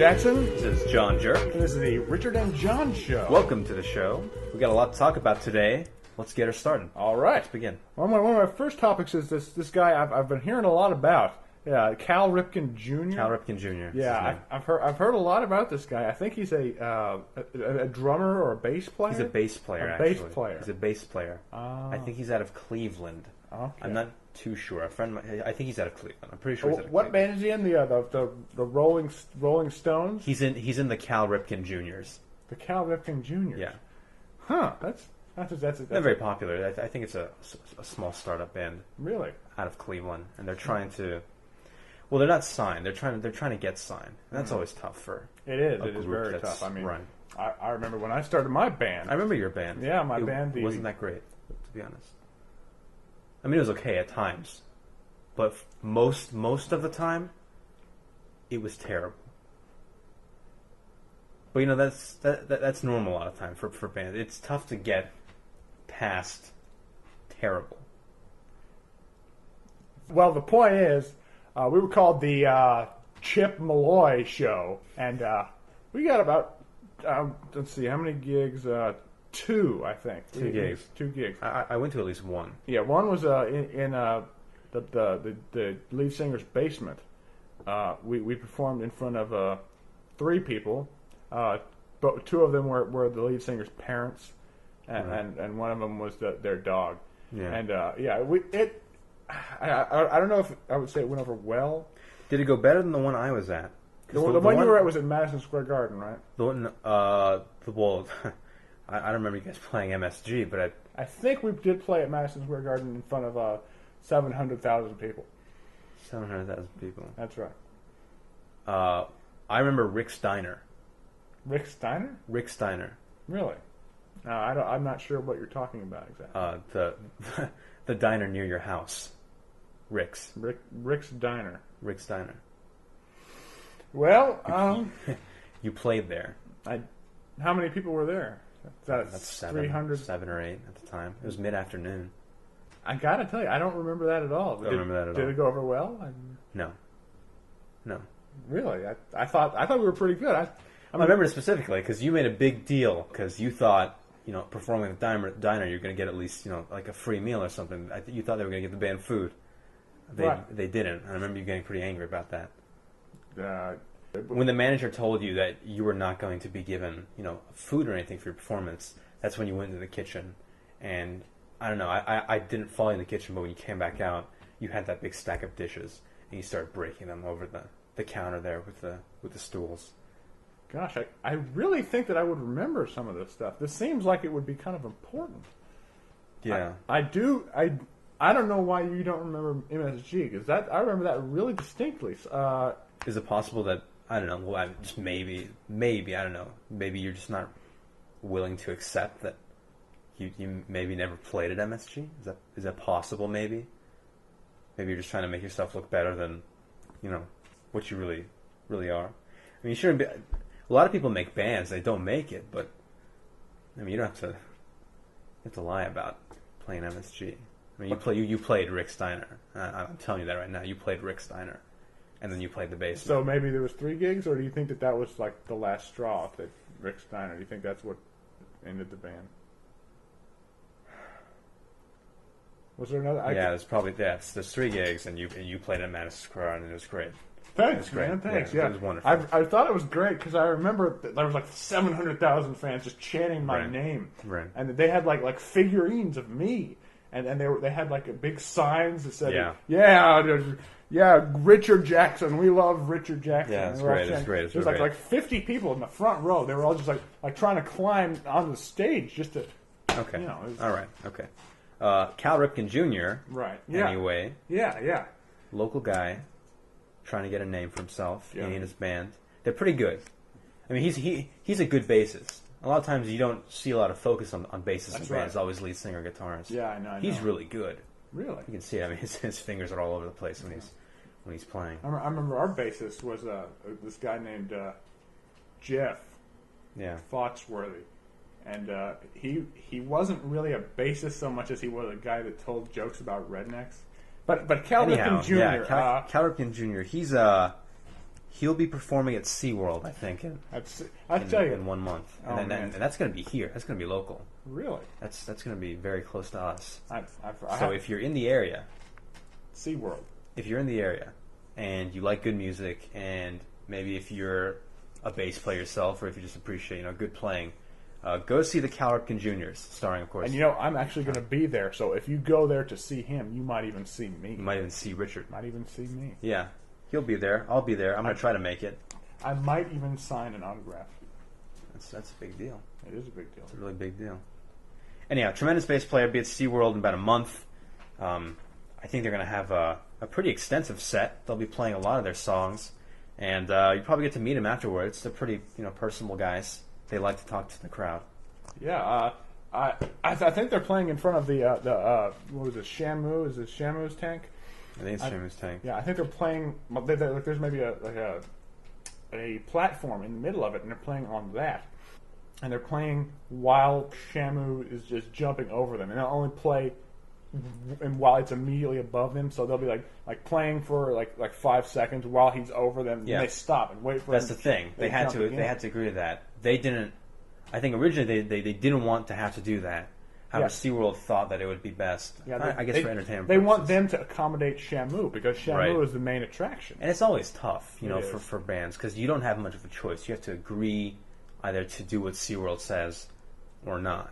Jackson. This is John Jerk. And this is the Richard and John Show. Welcome to the show. We got a lot to talk about today. Let's get her started. All right. Let's begin. Well, one of my first topics is this guy I've been hearing a lot about. Yeah, Cal Ripken Jr. Cal Ripken Jr. Yeah, I've heard a lot about this guy. I think he's a drummer or a bass player. He's a bass player, Bass player. He's a bass player. I think he's out of Cleveland. Okay. I'm not too sure. I think he's out of Cleveland. I'm pretty sure he's out of What Cleveland. band is he in? The Rolling Stones? He's in the Cal Ripken Juniors. The Cal Ripken Jr. Yeah. They're very popular. I think it's a small startup band. Really? Out of Cleveland, and they're trying to. Well, they're not signed. They're trying to get signed, and that's always tough for. It is. a It is group very that's tough. I mean, run. I remember when I started my band. I remember your band. Yeah, my band. It wasn't that great, to be honest. I mean, it was okay at times, but most of the time, it was terrible. But you know, that's normal a lot of time for bands. It's tough to get past terrible. Well, the point is, we were called the Chip Malloy Show, and we got about let's see, how many gigs? Two, I think. Two gigs. Two gigs. I went to at least one. Yeah, one was in the lead singer's basement. We performed in front of three people, but two of them were the lead singer's parents, and one of them was their dog. Yeah. And I don't know if I would say it went over well. Did it go better than the one I was at? The one you were at was at Madison Square Garden, right? The one, I don't remember you guys playing MSG, but I think we did play at Madison Square Garden in front of 700,000 people. 700,000 people. That's right. I remember Rick Steiner. Rick Steiner? Rick Steiner. Really? I'm not sure what you're talking about exactly. The diner near your house. Rick's. Rick's Diner. Rick Steiner. Well, you played there. How many people were there? That's 300. 7 or 8 at the time. It was mid-afternoon. I gotta tell you, I don't remember that at all. Don't remember that at all. Did it go over well? No. Really? I thought we were pretty good. I remember it specifically because you made a big deal because you thought, performing at the diner, you're going to get at least, like a free meal or something. You thought they were going to get the band food. They didn't. I remember you getting pretty angry about that. When the manager told you that you were not going to be given, food or anything for your performance, that's when you went into the kitchen. And I don't know, I didn't follow you in the kitchen, but when you came back out, you had that big stack of dishes, and you started breaking them over the counter there with the stools. Gosh, I really think that I would remember some of this stuff. This seems like it would be kind of important. Yeah. I don't know why you don't remember MSG, because I remember that really distinctly. Is it possible that, I don't know, well, just maybe, I don't know, maybe you're just not willing to accept that you maybe never played at MSG? Is that possible, maybe? Maybe you're just trying to make yourself look better than, what you really are. I mean, you shouldn't be... A lot of people make bands, they don't make it, but, I mean, you don't have to lie about playing MSG. I mean, you played Rick Steiner. I'm telling you that right now. You played Rick Steiner. And then you played the bass. So maybe there was 3 gigs, or do you think that was like the last straw that Rick Steiner? Do you think that's what ended the band? Was there another? There's probably there's 3 gigs, and you played at Madison Square Garden, and it was great. Thanks, man. Thanks. Yeah, it was wonderful. I thought it was great because I remember there was like 700,000 fans just chanting my name, right? And they had like figurines of me, and they had like big signs that said, yeah, Richard Jackson. We love Richard Jackson. Yeah, it's great. It's great. There's like 50 people in the front row. They were all just like trying to climb on the stage just to. Okay. All right. Okay. Cal Ripken Jr. Right. Yeah. Anyway. Yeah. Local guy, trying to get a name for himself. He and his band. They're pretty good. I mean, he's a good bassist. A lot of times you don't see a lot of focus on bassists in bands. It's always lead singer, guitarist. Yeah, I know. He's really good. Really? You can see it. I mean, his fingers are all over the place when he's playing. I remember our bassist was this guy named Jeff Foxworthy. And he wasn't really a bassist so much as he was a guy that told jokes about rednecks. But Cal Ripken Jr. Cal Ripken Jr. He'll be performing at SeaWorld, I think, I tell you, in 1 month, Oh, and man. that's going to be here. That's going to be local. really. That's going to be very close to us. I So if you're in the area, SeaWorld. if you're in the area, and you like good music, and maybe if you're a bass player yourself, or if you just appreciate good playing, go see the Cal Ripken Juniors, starring, of course. And I'm actually going to be there, so if you go there to see him, you might even see me. You might even see Richard. Might even see me. Yeah, he'll be there. I'll be there. I'm going to try to make it. I might even sign an autograph. That's a big deal. It is a big deal. It's a really big deal. Anyhow, tremendous bass player. Be at SeaWorld in about a month. I think they're going to have a pretty extensive set. They'll be playing a lot of their songs, and you probably get to meet them afterwards. They're pretty, personable guys. They like to talk to the crowd. Yeah, I think they're playing in front of the what was it, Shamu? Is it Shamu's tank? I think it's Shamu's Tank. Yeah, I think they're playing. There's maybe a platform in the middle of it, and they're playing on that. And they're playing while Shamu is just jumping over them, and they'll only play and while it's immediately above them. So they'll be like playing for like 5 seconds while he's over them. Yeah. And they stop and wait for. That's him the thing. They had jump to. again. They had to agree to that. They didn't. I think originally they didn't want to have to do that. However, SeaWorld thought that it would be best. Yeah, I guess for entertainment. They want purposes. them to accommodate Shamu because Shamu Right. is the main attraction. And it's always tough, It is. for bands because you don't have much of a choice. You have to agree either to do what SeaWorld says or not.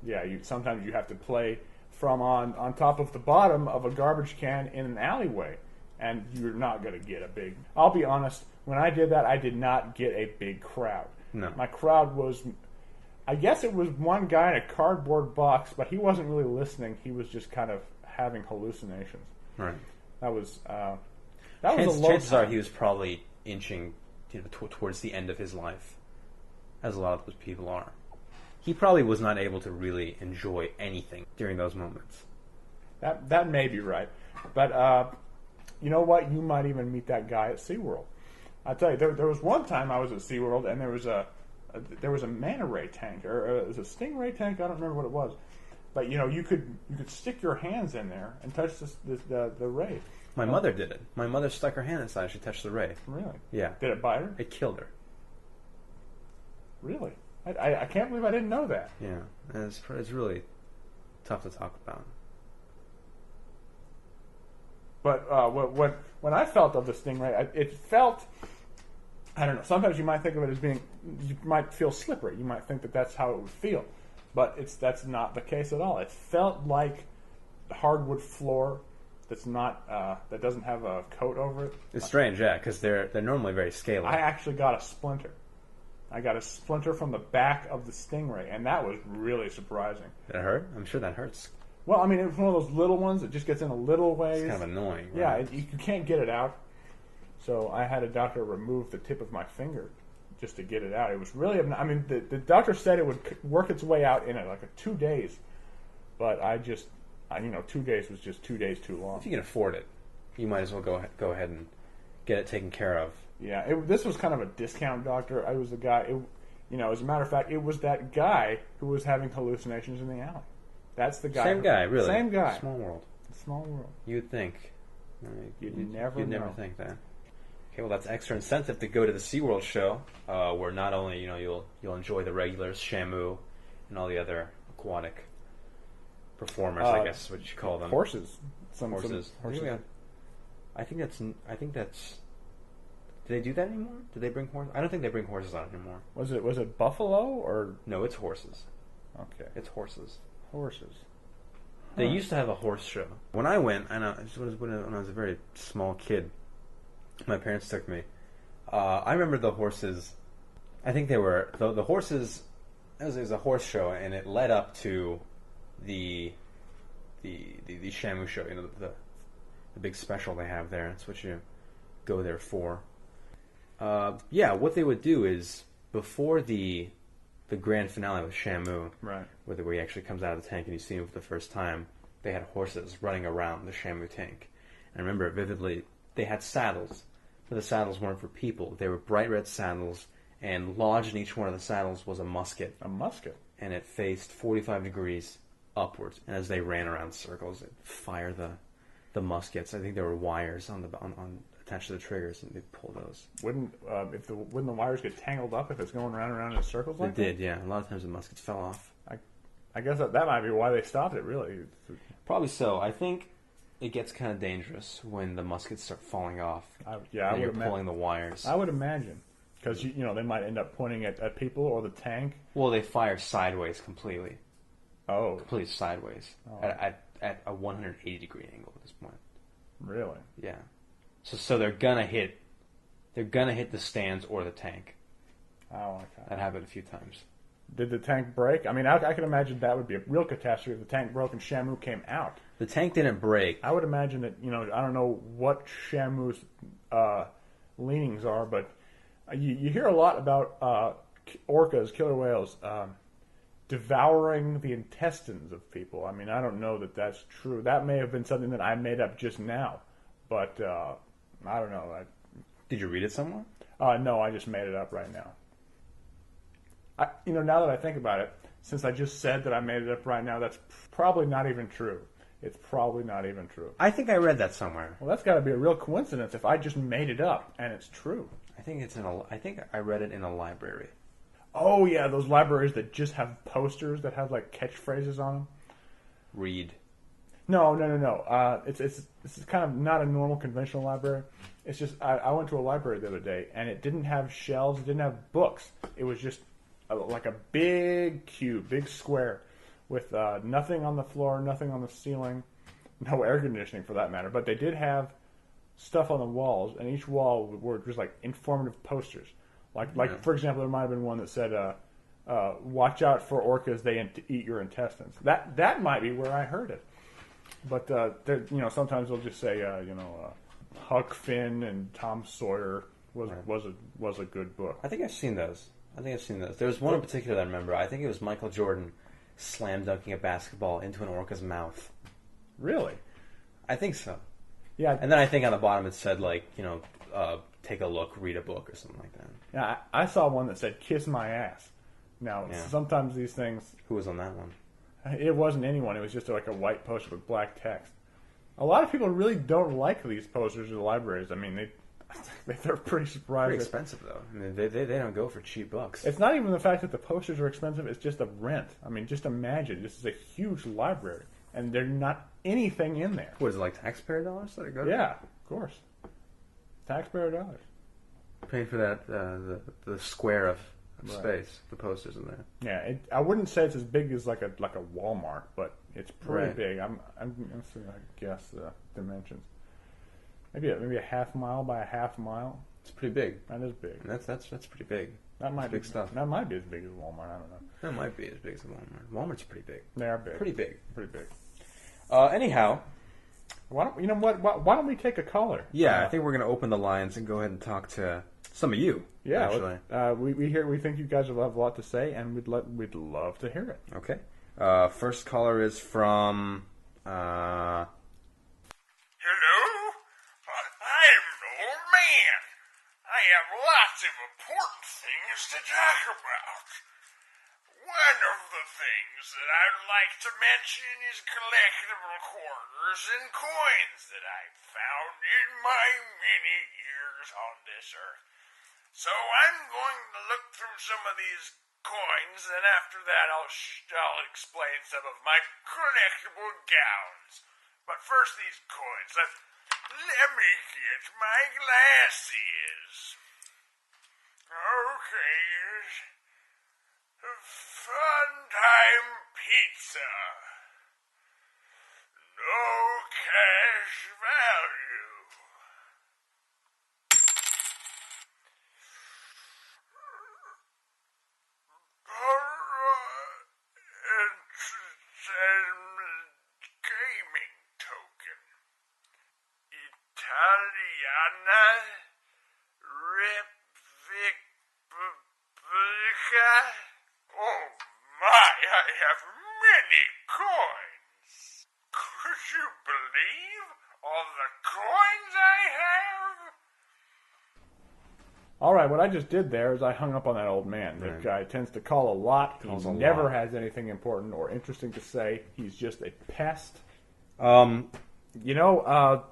Yeah, sometimes you have to play from on top of the bottom of a garbage can in an alleyway, and you're not going to get a big. I'll be honest. When I did that, I did not get a big crowd. No. My crowd was. I guess it was one guy in a cardboard box, but he wasn't really listening. He was just kind of having hallucinations. Right. That was a low Chances are time. he was probably inching towards the end of his life, as a lot of those people are. He probably was not able to really enjoy anything during those moments. That may be right, but you know what? You might even meet that guy at SeaWorld. I tell you, there was one time I was at SeaWorld, and there was a manta ray tank, or it was a stingray tank. I don't remember what it was, but you could stick your hands in there and touch the ray. My mother did it. My mother stuck her hand inside. She touched the ray. Really? Yeah. Did it bite her? It killed her. Really? I can't believe I didn't know that. Yeah. And it's really tough to talk about. But when I felt of the stingray, it felt. I don't know. Sometimes you might think of it as being. You might feel slippery. You might think that that's how it would feel, but that's not the case at all. It felt like hardwood floor that's not that doesn't have a coat over it. It's strange, yeah, because they're normally very scaly. I actually got a splinter. I got a splinter from the back of the stingray, and that was really surprising. Did it hurt? I'm sure that hurts. Well, I mean, it was one of those little ones that just gets in a little ways. It's kind of annoying. Right? Yeah, you can't get it out. So I had a doctor remove the tip of my finger just to get it out. It was really, I mean, the doctor said it would work its way out in 2 days, but 2 days was just 2 days too long. If you can afford it, you might as well go ahead and get it taken care of. Yeah, this was kind of a discount doctor. I was the guy. As a matter of fact, it was that guy who was having hallucinations in the alley. That's the guy. Same guy, really. Same guy. Small world. Small world. You'd think. You'd never know. think that. Okay, well, that's extra incentive to go to the SeaWorld show, where not only you'll enjoy the regulars, Shamu, and all the other aquatic performers, I guess is what you call them. Horses. Horses. Horses. Yeah. I think that's. Do they do that anymore? Do they bring horses? I don't think they bring horses on anymore. Was it buffalo or No, it's horses. okay? It's horses. Horses. They used to have a horse show. When I went, I know this was when I was a very small kid. My parents took me. I remember the horses. I think they were the horses. It was a horse show, and it led up to the Shamu show. The big special they have there. That's what you go there for. What they would do is before the grand finale with Shamu, Right. where he actually comes out of the tank and you see him for the first time, they had horses running around the Shamu tank. And I remember it vividly. They had saddles, but the saddles weren't for people. They were bright red saddles, and lodged in each one of the saddles was a musket, A musket. and it faced 45 degrees upwards. And as they ran around circles, it fired the muskets. I think there were wires on attached to the triggers, and they pull those. Wouldn't the wires get tangled up if it's going round and round in circles like that? They did, yeah. A lot of times the muskets fell off. I guess that might be why they stopped it. Really, Probably so. I think it gets kind of dangerous when the muskets start falling off. I and you're would pulling the wires. I would imagine because they might end up pointing at people or the tank. Well, they fire sideways completely. Oh, Completely sideways at a 180 degree angle at this point. really? Yeah. So they're gonna hit the stands or the tank. Oh, okay. That happened a few times. Did the tank break? I mean, I can imagine that would be a real catastrophe if the tank broke and Shamu came out. The tank didn't break. I would imagine that, I don't know what Shamu's leanings are, but you hear a lot about orcas, killer whales, devouring the intestines of people. I mean, I don't know that that's true. That may have been something that I made up just now, but I don't know. Did you read it somewhere? No, I just made it up right now. Now that I think about it, since I just said that I made it up right now, that's probably not even true. It's probably not even true. I think I read that somewhere. Well, that's got to be a real coincidence if I just made it up and it's true. I think I read it in a library. Oh yeah, those libraries that just have posters that have like catchphrases on them. Read. No. It's kind of not a normal conventional library. It's just I went to a library the other day and it didn't have shelves, it didn't have books. It was just like a big cube, big square, with nothing on the floor, nothing on the ceiling, no air conditioning for that matter. But they did have stuff on the walls, and each wall were just like informative posters. Like for example, there might have been one that said, "Watch out for orcas; they eat your intestines." That might be where I heard it. But sometimes they'll just say, Huck Finn and Tom Sawyer was a good book. I think I've seen those. There was one in particular that I remember. I think it was Michael Jordan slam dunking a basketball into an orca's mouth. Really? I think so. Yeah. And then I think on the bottom it said take a look, read a book or something like that. Yeah, I saw one that said "kiss my ass." Now sometimes these things. Who was on that one? It wasn't anyone. It was just like a white poster with black text. A lot of people really don't like these posters in the libraries. I mean, they're pretty surprised. Pretty expensive though. I mean, they don't go for cheap bucks. It's not even the fact that the posters are expensive. It's just the rent. I mean, just imagine this is a huge library, and there's not anything in there. What is it, like taxpayer dollars that are good? Yeah, of course. Taxpayer dollars. Paying for that the square of space, the posters in there. Yeah, I wouldn't say it's as big as like a Walmart, but it's pretty big. I'm going to guess the dimensions. Maybe a half mile by a half mile. It's pretty big. That is big. And that's pretty big. That might be big stuff. That might be as big as Walmart. I don't know. That might be as big as Walmart. Walmart's pretty big. They are big. Pretty big. Pretty big. Anyhow, why don't we take a caller? Yeah, I think we're going to open the lines and go ahead and talk to some of you. Yeah, actually. we think you guys will have a lot to say, and we'd love to hear it. Okay. First caller is from. Hello? I'm an old man. I have lots of important things to talk about. One of the things that I'd like to mention is collectible quarters and coins that I've found in my many years on this earth. So I'm going to look through some of these coins, and after that I'll explain some of my collectible gowns. But first these coins. Let me get my glasses. Okay. Funtime Pizza. No cash value. Gaming token. Italiana Repubblica. Oh my, I have many coins. Could you believe all the coins I have? All right, what I just did there is I hung up on that old man. That guy tends to call a lot. He never has anything important or interesting to say. He's just a pest. You know,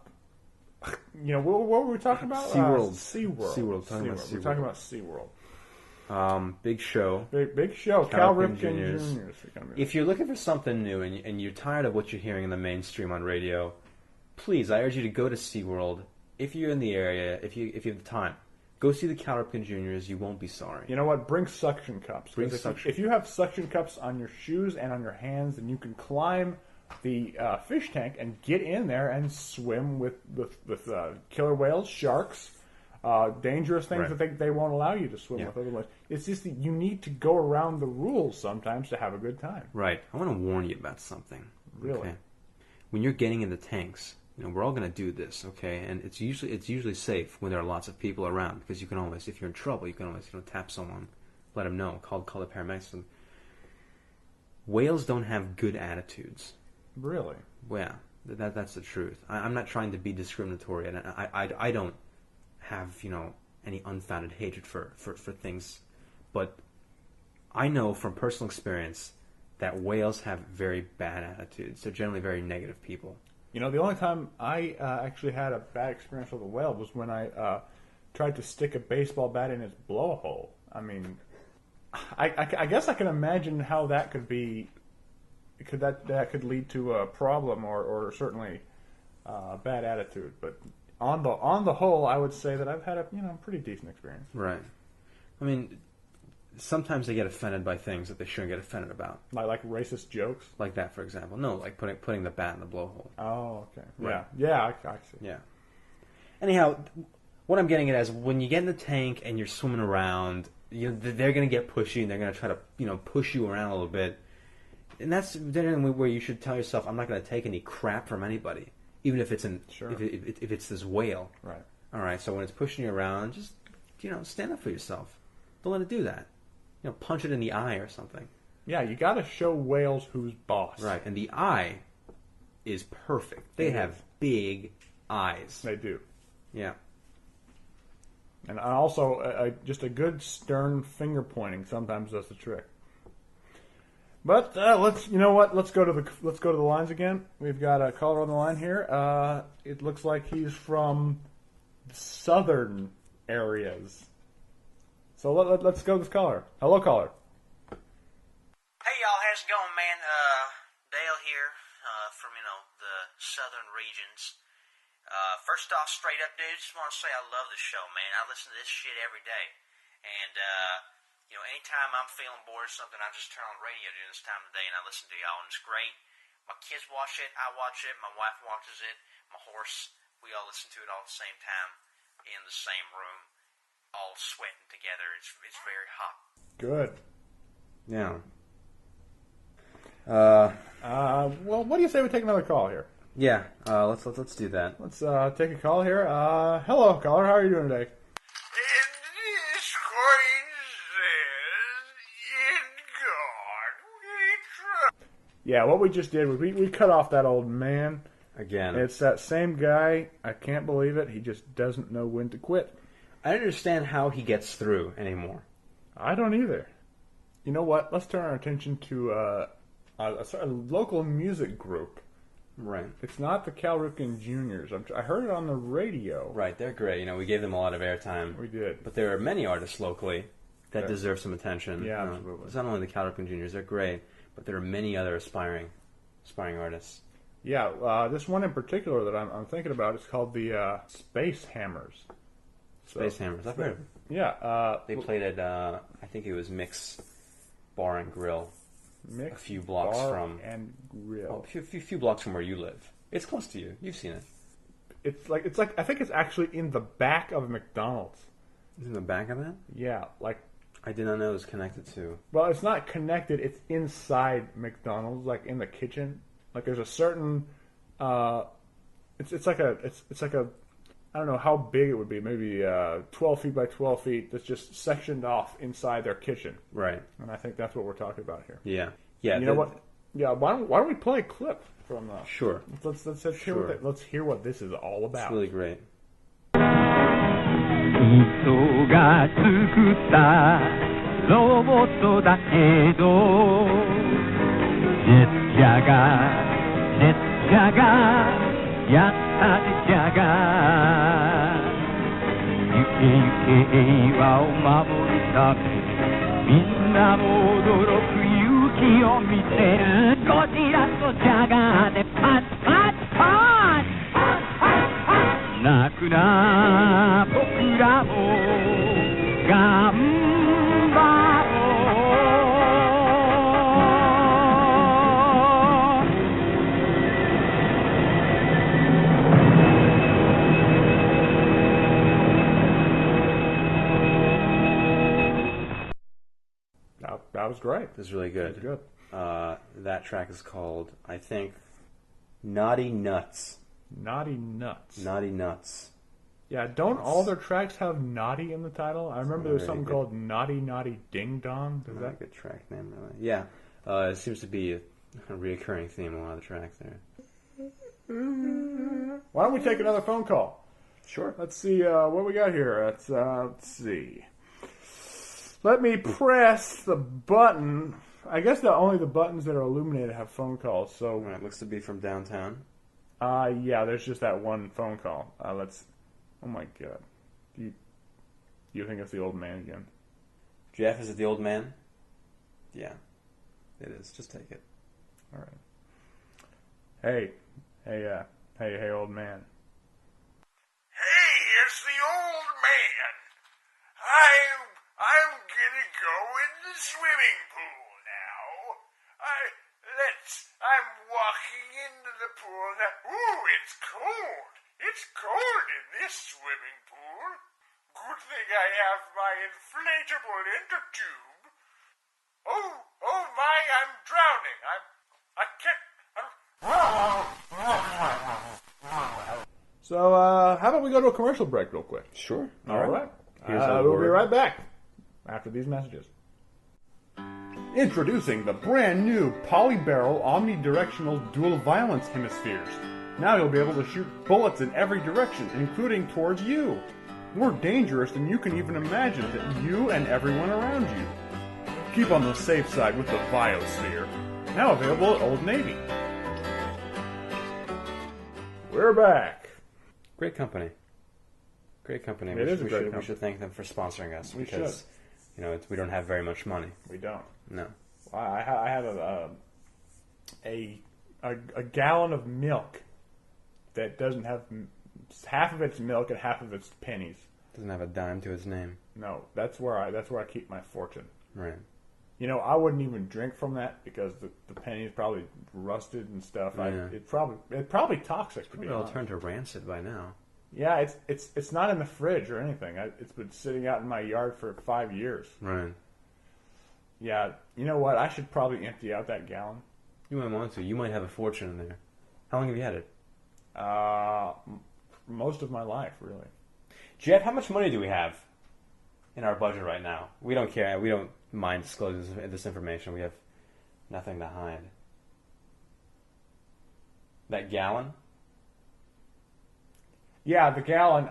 what were we talking about? SeaWorld. SeaWorld. SeaWorld. Talking about We're SeaWorld. talking about SeaWorld. Big show. Big show. Cal Ripken Jr. If you're looking for something new and you're tired of what you're hearing in the mainstream on radio, please, I urge you to go to SeaWorld. If you're in the area, if you have the time, go see the Cal Ripken Jr.'s. You won't be sorry. You know what? Bring suction cups. If you have suction cups on your shoes and on your hands, then you can climb the fish tank and get in there and swim with killer whales, sharks, dangerous things Right. that they won't allow you to swim with otherwise. It's just that you need to go around the rules sometimes to have a good time. Right. I want to warn you about something. Really? Okay? When you're getting in the tanks, we're all going to do this, okay? And it's usually safe when there are lots of people around because you can always, if you're in trouble, you can always tap someone, let them know, call the paramedics. Whales don't have good attitudes. Really? Well, yeah, that's the truth. I'm not trying to be discriminatory, and I don't have any unfounded hatred for things, but I know from personal experience that whales have very bad attitudes. They're generally very negative people. The only time I actually had a bad experience with a whale was when I tried to stick a baseball bat in its blowhole. I mean, I guess I can imagine how that could be. That could lead to a problem or certainly a bad attitude. But on the whole, I would say that I've had a pretty decent experience. Right. I mean, sometimes they get offended by things that they shouldn't get offended about. Like racist jokes? Like that, for example. No, like putting the bat in the blowhole. Oh, okay. Right. Yeah, I see. Yeah. Anyhow, what I'm getting at is when you get in the tank and you're swimming around, they're going to get pushy and they're going to try to push you around a little bit. And that's generally where you should tell yourself, I'm not going to take any crap from anybody, even if it's if it's this whale. Right. All right. So when it's pushing you around, just stand up for yourself. Don't let it do that. Punch it in the eye or something. Yeah, you got to show whales who's boss. Right. And the eye is perfect. They have big eyes. They do. Yeah. And also, just a good stern finger pointing sometimes does the trick. But let's go to the lines again. We've got a caller on the line here. It looks like he's from southern areas. So let's go to this caller. Hello, caller. Hey y'all, how's it going, man? Dale here, from the southern regions. First off, straight up, dude, just want to say I love the show, man. I listen to this shit every day, and anytime I'm feeling bored or something, I just turn on the radio during this time of the day and I listen to y'all, and it's great. My kids watch it, I watch it, my wife watches it, my horse, we all listen to it all at the same time in the same room, all sweating together. It's very hot. Good. Yeah. Well, what do you say we take another call here? Yeah. Let's do that. Let's take a call here. Hello, caller. How are you doing today? Yeah, what we just did was we cut off that old man. Again. It's that same guy. I can't believe it. He just doesn't know when to quit. I don't understand how he gets through anymore. I don't either. You know what? Let's turn our attention to a local music group. Right. It's not the Cal Ripken Juniors. I heard it on the radio. Right, they're great. We gave them a lot of airtime. We did. But there are many artists locally that deserve some attention. Yeah, absolutely. It's not only the Cal Ripken Juniors, they're great, but there are many other aspiring artists. Yeah, this one in particular that I'm thinking about is called the Space Hammers. Space Hammers, I've heard of them. Yeah. They played at, I think it was Mix Bar and Grill. Mix a few blocks Bar from and Grill. A few blocks from where you live. It's close to you. You've seen it. It's like I think it's actually in the back of McDonald's. It's in the back of that? Yeah, like I did not know it was connected to. Well, it's not connected. It's inside McDonald's, like in the kitchen. Like there's a certain. It's like a. I don't know how big it would be. Maybe 12 feet by 12 feet. That's just sectioned off inside their kitchen. Right. And I think that's what we're talking about here. Yeah. Yeah. You know what? Yeah. Why don't we play a clip from? Sure. Let's hear what this is all about. It's really great. 人が作ったロボットだけどジェット車がやったぜジャガー行け行け平和を守るためみんなも驚く勇気を見せゴジラとジャガーでパッパッパッ泣くな僕らも頑張ろうThat was great. It was really good. Good. That track is called, I think, Naughty Nuts. Naughty Nuts. Naughty Nuts. Yeah, don't all their tracks have naughty in the title? I remember there was something good. called Naughty Naughty Ding Dong. Does Not a that? good track name, really. Yeah. It seems to be a reoccurring theme in a lot of the tracks there. Why don't we take another phone call? Sure. Let's see what we got here. Let's see. Let me press the button. I guess only the buttons that are illuminated have phone calls. So, All right, looks to be from downtown. yeah, there's just that one phone call. Let's. Oh my God. Do you think it's the old man again? Jeff, is it the old man? Yeah, it is. Just take it. All right. Hey, old man. Hey, it's the old man. I'm gonna go in the swimming pool now. I'm walking into the pool now. Ooh, it's cold. It's cold in this swimming pool. Good thing I have my inflatable intertube. Oh my, I'm drowning. I can't. So, how about we go to a commercial break real quick? Sure. All right. Here's our We'll be word. right back after these messages. Introducing the brand new Polybarrel Omnidirectional Dual Violence Hemispheres. Now you'll be able to shoot bullets in every direction, including towards you. More dangerous than you can even imagine to you and everyone around you. Keep on the safe side with the Biosphere. Now available at Old Navy. We're back. Great company. Great company. It is a great We company. should thank them for sponsoring us We because, you know, we don't have very much money. We don't. No. I have a gallon of milk that doesn't have half of its milk and half of its pennies. Doesn't have a dime to its name. No, that's where I keep my fortune. Right. You know, I wouldn't even drink from that because the penny's probably rusted and stuff. Yeah. It's probably toxic to be It'll honest. turn to rancid by now. Yeah, it's not in the fridge or anything. It's been sitting out in my yard for 5 years. Right. Yeah, you know what? I should probably empty out that gallon. You might want to. You might have a fortune in there. How long have you had it? Most of my life, really. Jeff, how much money do we have in our budget right now? We don't care. We don't mind disclosing this information. We have nothing to hide. That gallon? Yeah, the gallon.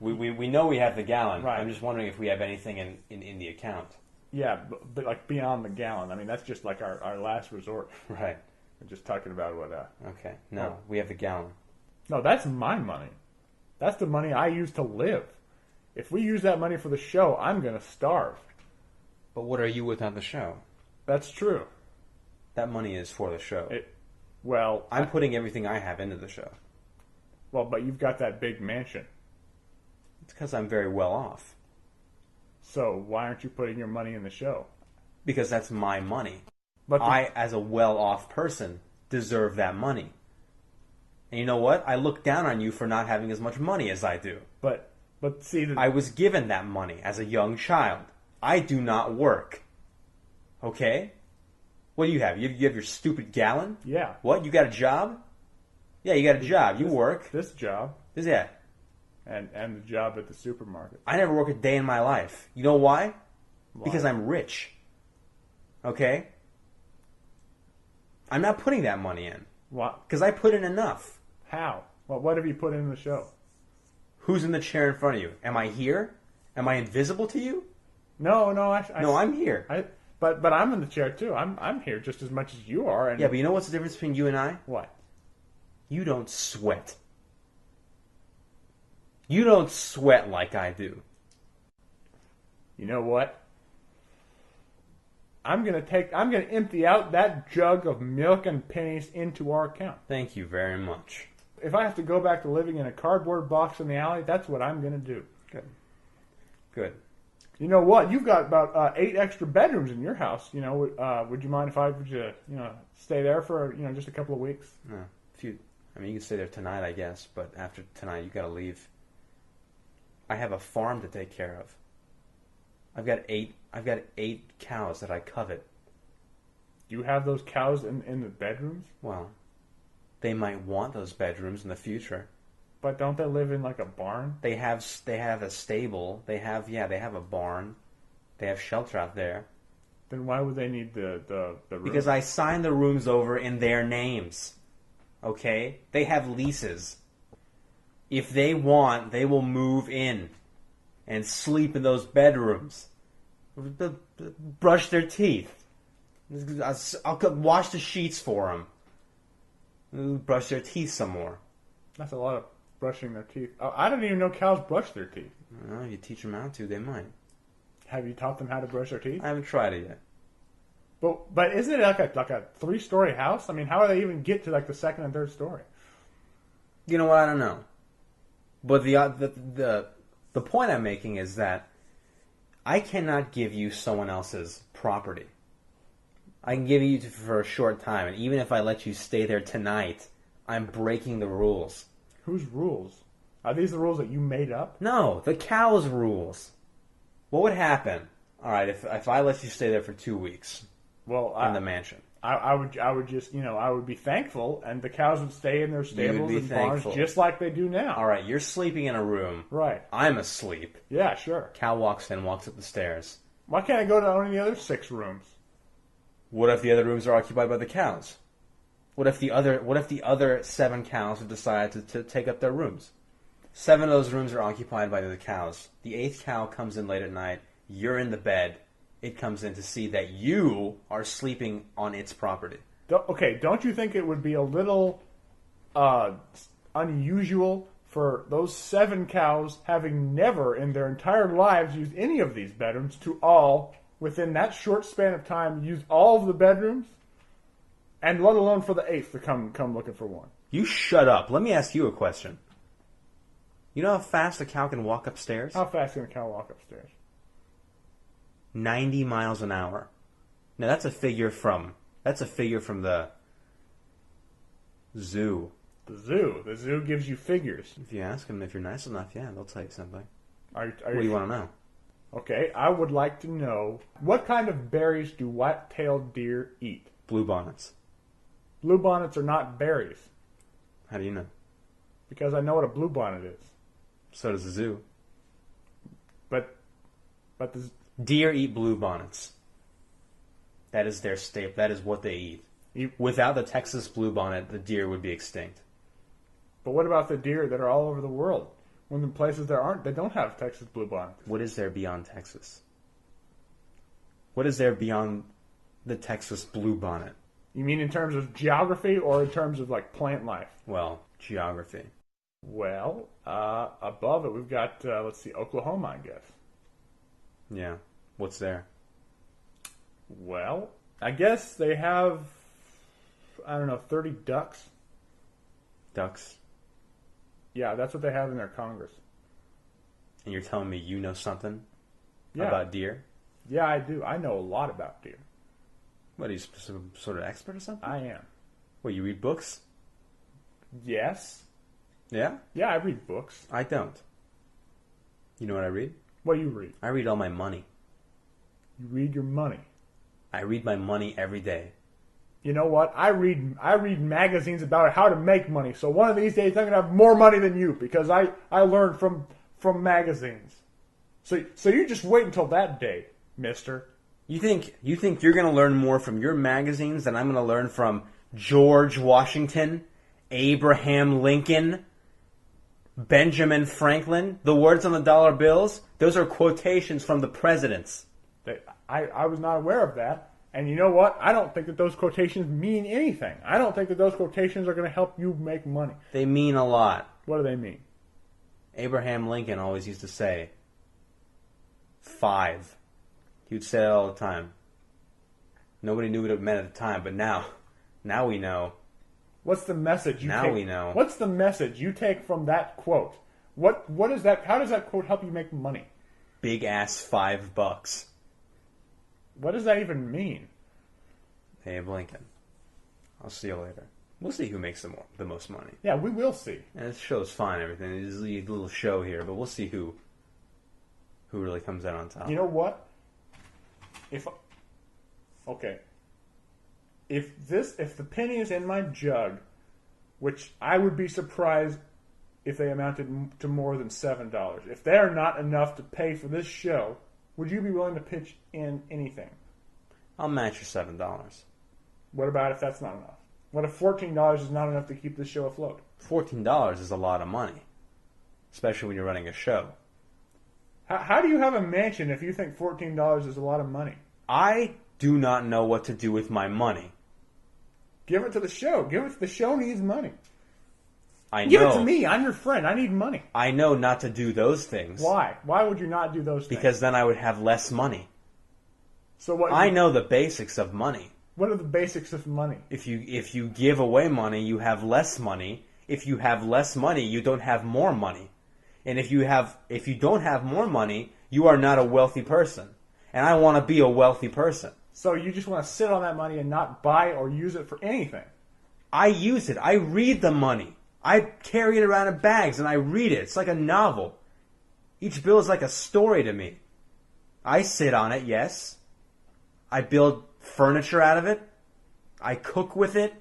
We know we have the gallon. Right. I'm just wondering if we have anything in the account. Yeah, but like beyond the gallon. I mean, that's just like our last resort. Right. We're just talking about what. Okay. No, Oh. we have the gallon. No, that's my money. That's the money I use to live. If we use that money for the show, I'm gonna starve. But what are you without the show? That's true. That money is for the show. Well, I'm putting everything I have into the show. but you've got that big mansion. It's because I'm very well off. So why aren't you putting your money in the show? Because that's my money. But I, as a well-off person, deserve that money. And you know what? I look down on you for not having as much money as I do. but see, I was given that money as a young child. I do not work. Okay? What do you have? You have your stupid gallon? yeah, What? You got a job? Yeah, you got a job. You work. this job Yeah. and the job at the supermarket. I never work a day in my life. You know why? Why? Because I'm rich. Okay? I'm not putting that money in. What? Because I put in enough. How? Well, what have you put in the show? Who's in the chair in front of you? Am I here? Am I invisible to you? No, No, I'm here. But I'm in the chair too. I'm here just as much as you are. And Yeah, but you know what's the difference between you and I? what? You don't sweat. You don't sweat like I do. You know what? I'm gonna empty out that jug of milk and pennies into our account. Thank you very much. If I have to go back to living in a cardboard box in the alley, that's what I'm gonna do. Good. You know what? You've got about 8 extra bedrooms in your house. You know, would you mind if I would stay there for just a couple of weeks? No, you can stay there tonight, I guess, but after tonight, you gotta leave. I have a farm to take care of. I've got eight cows that I covet. You have those cows in the bedrooms? Well, they might want those bedrooms in the future. But don't they live in like a barn? They have a stable. They have a barn. They have shelter out there. Then why would they need the room? Because I signed the rooms over in their names. Okay? They have leases. If they want, they will move in and sleep in those bedrooms. Brush their teeth. I'll wash the sheets for them. Brush their teeth some more. That's a lot of brushing their teeth. Oh, I don't even know cows brush their teeth. Well, if you teach them how to, they might. Have you taught them how to brush their teeth? I haven't tried it yet. But isn't it like a 3-story house? I mean, how do they even get to like the second and third story? You know what? I don't know. But the point I'm making is that I cannot give you someone else's property. I can give you for a short time, and even if I let you stay there tonight, I'm breaking the rules. Whose rules? Are these the rules that you made up? No, the cow's rules. What would happen? All right, if I let you stay there for 2 weeks, in the mansion, I would just I would be thankful, and the cows would stay in their stables and barns just like they do now. All right, you're sleeping in a room. Right. I'm asleep. Yeah, sure. Cow walks in, walks up the stairs. Why can't I go to any of the other 6 rooms? What if the other rooms are occupied by the cows? What if the other 7 cows have decided to take up their rooms? 7 of those rooms are occupied by the cows. The 8th cow comes in late at night. You're in the bed. It comes in to see that you are sleeping on its property. Okay, don't you think it would be a little unusual for those 7 cows, having never in their entire lives used any of these bedrooms, to all, within that short span of time, use all of the bedrooms? And let alone for the 8th to come looking for one. You shut up. Let me ask you a question. You know how fast a cow can walk upstairs? How fast can a cow walk upstairs? 90 miles an hour. Now that's a figure from the zoo. The zoo. The zoo gives you figures. If you ask them, if you're nice enough, yeah, they'll tell you something. What do you want to know? Okay, I would like to know, what kind of berries do white-tailed deer eat? Bluebonnets. Bluebonnets are not berries. How do you know? Because I know what a bluebonnet is. So does the zoo. But the deer eat bluebonnets. That is their staple. That is what they eat. Without the Texas bluebonnet, the deer would be extinct. But what about the deer that are all over the world? When the places they don't have Texas bluebonnets. What is there beyond Texas? What is there beyond the Texas bluebonnet? You mean in terms of geography or in terms of like plant life? Well, geography. Well, above it we've got Oklahoma, I guess. Yeah. What's there? Well, I guess they have 30 ducks. Ducks? Yeah, that's what they have in their Congress. And you're telling me you know something Yeah. about deer? Yeah, I do. I know a lot about deer. What, are you some sort of expert or something? I am. What, you read books? Yes. Yeah? Yeah, I read books. I don't. You know what I read? What do you read? I read all my money. You read your money. I read my money every day. You know what? I read magazines about how to make money. So one of these days I'm gonna have more money than you because I learned from magazines. So you just wait until that day, mister. You think you're going to learn more from your magazines than I'm going to learn from George Washington, Abraham Lincoln, Benjamin Franklin? The words on the dollar bills, those are quotations from the presidents. I was not aware of that. And you know what? I don't think that those quotations mean anything. I don't think that those quotations are going to help you make money. They mean a lot. What do they mean? Abraham Lincoln always used to say, 5. He would say it all the time. Nobody knew what it meant at the time, but now we know. What's the message you Now take? we know. What's the message you take from that quote? What is that? How does that quote help you make money? Big ass $5. What does that even mean? Abe Lincoln. I'll see you later. We'll see who makes the most money. Yeah, we will see. And this show's fine, everything. It's a little show here, but we'll see who really comes out on top. You know what? If the penny is in my jug, which I would be surprised if they amounted to more than $7. If they are not enough to pay for this show, would you be willing to pitch in anything? I'll match your $7. What about if that's not enough? What if $14 is not enough to keep this show afloat? $14 is a lot of money, especially when you're running a show. How do you have a mansion if you think $14 is a lot of money? I do not know what to do with my money. Give it to the show. The show needs money. I know. Give it to me. I'm your friend. I need money. I know not to do those things. Why? Why would you not do those things? Because then I would have less money. So what? I know the basics of money. What are the basics of money? If you give away money, you have less money. If you have less money, you don't have more money. And if you don't have more money, you are not a wealthy person. And I want to be a wealthy person. So you just want to sit on that money and not buy or use it for anything. I use it. I read the money. I carry it around in bags and I read it. It's like a novel. Each bill is like a story to me. I sit on it, yes. I build furniture out of it. I cook with it.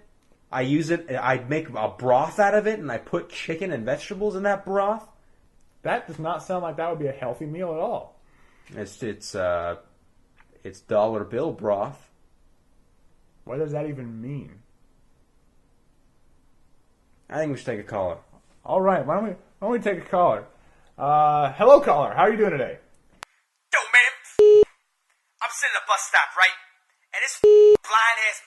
I use it. I make a broth out of it and I put chicken and vegetables in that broth. That does not sound like that would be a healthy meal at all. It's dollar bill broth. What does that even mean? I think we should take a caller. All right, why don't we take a caller? Hello, caller. How are you doing today? Yo, man, I'm sitting at a bus stop, right? And this blind ass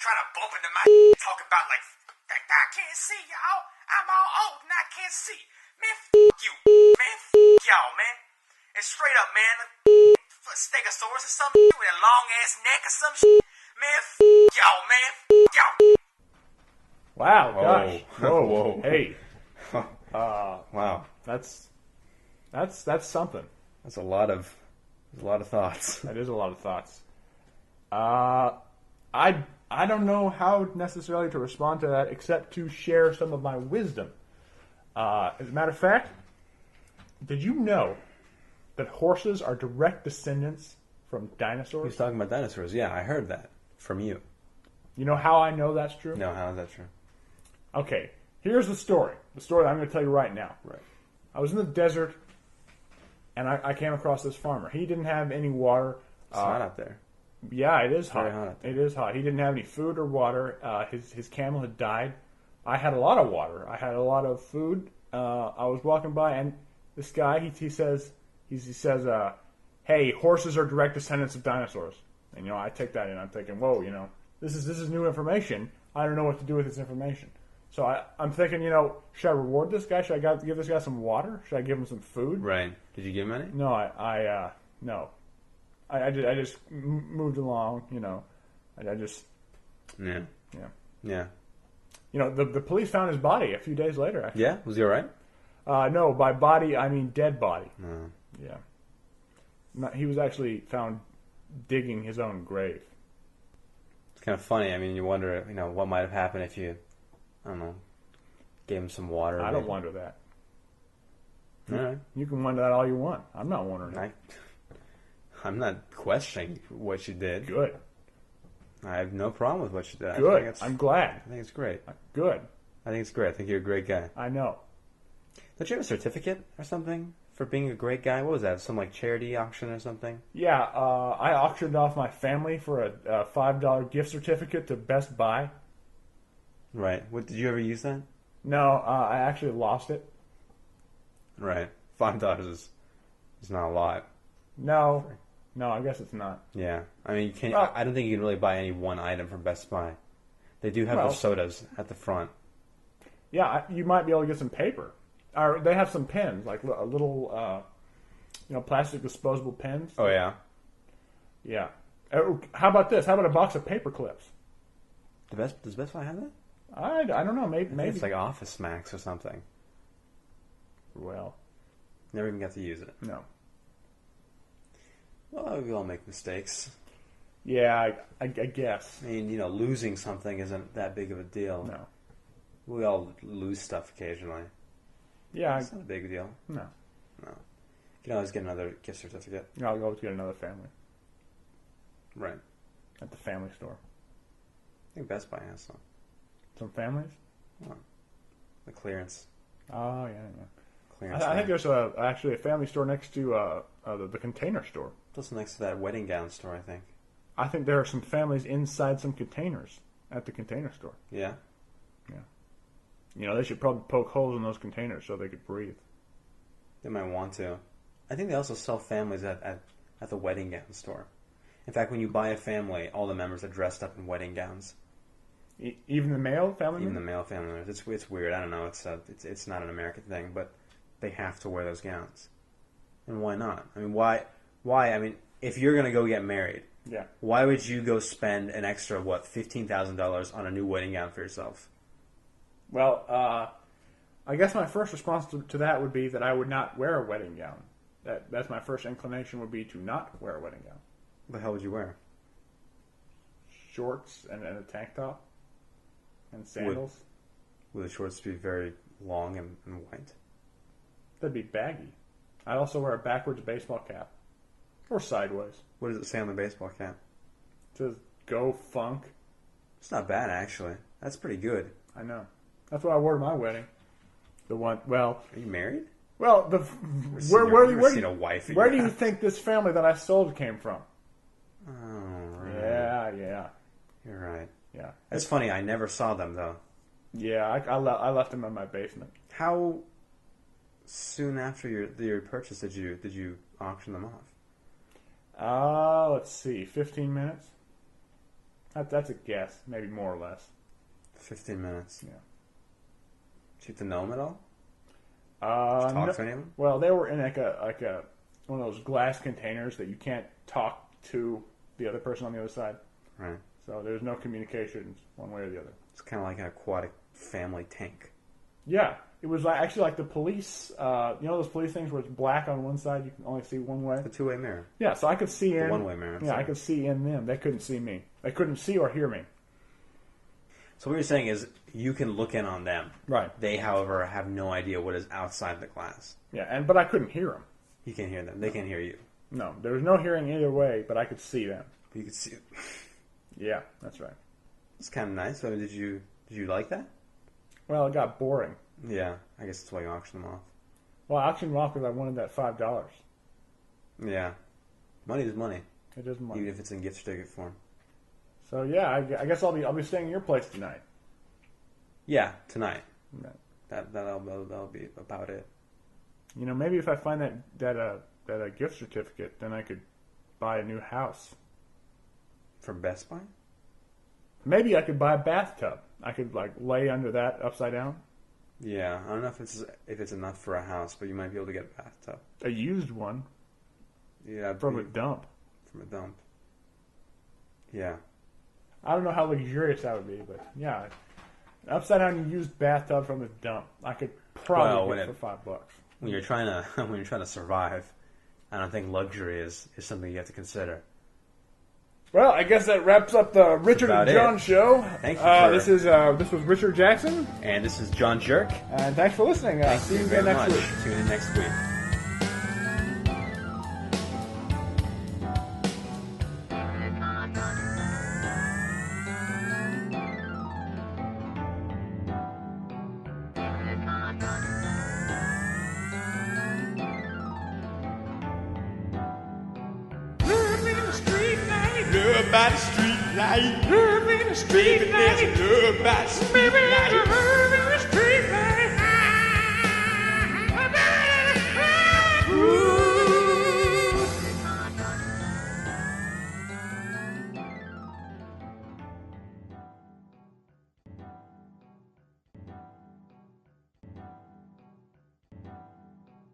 trying to bump into my talking about like, I can't see y'all. I'm all old and I can't see. Man, you, man, y'all, man. And straight up, man, a stegosaurus or something with a long ass neck or some shit. Man, y'all, man, y'all. Wow, Whoa. gosh. Whoa, Whoa. Hey. Wow. That's something. That's a lot of thoughts. That is a lot of thoughts. I don't know how necessarily to respond to that except to share some of my wisdom. As a matter of fact, did you know that horses are direct descendants from dinosaurs? He's talking about dinosaurs. Yeah, I heard that from you. You know how I know that's true? No, how is that true? Okay, here's the story. The story that I'm going to tell you right now. Right. I was in the desert, and I came across this farmer. He didn't have any water. It's hot out there. Yeah, it is hot. Very hot out there. It is hot. He didn't have any food or water. His camel had died. I had a lot of water. I had a lot of food. I was walking by, and this guy he says, "Hey, horses are direct descendants of dinosaurs." And I take that in. I'm thinking, whoa, this is new information. I don't know what to do with this information. So I'm thinking, should I reward this guy? Should I give this guy some water? Should I give him some food? Right. Did you give him any? No, no. I just moved along, I just, Yeah. yeah. The police found his body a few days later, actually. Yeah? Was he alright? No, by body, I mean dead body. No. Yeah. He was actually found digging his own grave. It's kind of funny. I mean, you wonder, what might have happened if you, I don't know, gave him some water. I don't wonder that. Alright. You can wonder that all you want. I'm not wondering that. I'm not questioning what you did. Good. I have no problem with what you did. Good. I'm glad. I think it's great. Good. I think it's great. I think you're a great guy. I know. Don't you have a certificate or something for being a great guy? What was that? Some charity auction or something? Yeah, I auctioned off my family for a $5 gift certificate to Best Buy. Right. What, did you ever use that? No, I actually lost it. Right. $5 is not a lot. No, No, I guess it's not. Yeah, I mean, you can't. Well- I don't think you can really buy any one item from Best Buy. They do have Well- those sodas at the front. Yeah, you might be able to get some paper. Or they have some pens, like a little, plastic disposable pens. Oh yeah, Yeah. How about this? How about a box of paper clips? does Best Buy have that? I don't know. Maybe. Maybe it's like Office Max or something. Well, Never even got to use it. no. Well, we all make mistakes. Yeah, I guess. I mean, losing something isn't that big of a deal. No. We all lose stuff occasionally. Yeah, It's not a big deal. no. No. You can always get another gift certificate. I'll go get another family Right. at the family store. I think Best Buy has some. Some families? The clearance. Oh, yeah. Clearance. I think there's actually a family store next to the Container Store. Just next to that wedding gown store, I think. I think there are some families inside some containers at the Container Store. Yeah. They should probably poke holes in those containers so they could breathe. They might want to. I think they also sell families at the wedding gown store. In fact, when you buy a family, all the members are dressed up in wedding gowns. Even the male family? Even the male family members. It's weird. I don't know. It's not an American thing, but they have to wear those gowns. And why not? I mean, why? I mean, if you're gonna go get married, Yeah. why would you go spend an extra $15,000 on a new wedding gown for yourself? Well, I guess my first response to that would be that I would not wear a wedding gown. That's my first inclination would be to not wear a wedding gown. What the hell would you wear? Shorts and a tank top and sandals. Would the shorts be very long and white? That'd be baggy. I'd also wear a backwards baseball cap. Or sideways. What does it say on the baseball cap? It says, "Go Funk." It's not bad, actually. That's pretty good. I know. That's what I wore to my wedding. The one, Are you married? where Seen a wife at where your do you house. think this family that I sold came from? Oh, right. Yeah. You're right. Yeah. That's funny. I never saw them, though. Yeah, I left them in my basement. How soon after your purchase did you auction them off? Let's see, 15 minutes? That's a guess, maybe more or less. 15 minutes. Yeah. Did you get to know them at all? No, Talk to any of them? well, they were in like a one of those glass containers that you can't talk to the other person on the other side. Right. So there's no communications one way or the other. It's kind of like an aquatic family tank. Yeah, it was actually like the police. Those police things where it's black on one side, you can only see one way. The two-way mirror. Yeah, so I could see in one-way mirror, Yeah, I sorry. could see in them. They couldn't see me. They couldn't see or hear me. So what you're saying is you can look in on them. Right. They, however, have no idea what is outside the glass. Yeah, but I couldn't hear them. You can hear them. They can hear you. No, there was no hearing either way, but I could see them. But you can see. Yeah, that's right. It's kind of nice. I mean, did you like that? Well, it got boring. Yeah, I guess that's why you auctioned them off. Well, I auctioned them off because I wanted that $5. Yeah, money is money, It is money. even if it's in gift certificate form. So yeah, I guess I'll be staying in your place tonight. Yeah, tonight. Yeah. That'll be about it. Maybe if I find that gift certificate, then I could buy a new house. From Best Buy? Maybe I could buy a bathtub. I could lay under that upside down. Yeah, I don't know if it's enough for a house, but you might be able to get a bathtub. A used one Yeah, from a dump. From a dump. Yeah. I don't know how luxurious that would be, but yeah, an upside down used bathtub from a dump. I could probably get for $5. When you're trying to survive, I don't think luxury is something you have to consider. Well, I guess that wraps up the Richard and about John it. show. Thank you. This was Richard Jackson, And this is John Jerk. and thanks for listening. Thank See you you very again next much. week. Tune in next week. Love in the street light, love by the street light, love in the street light, love by the street light.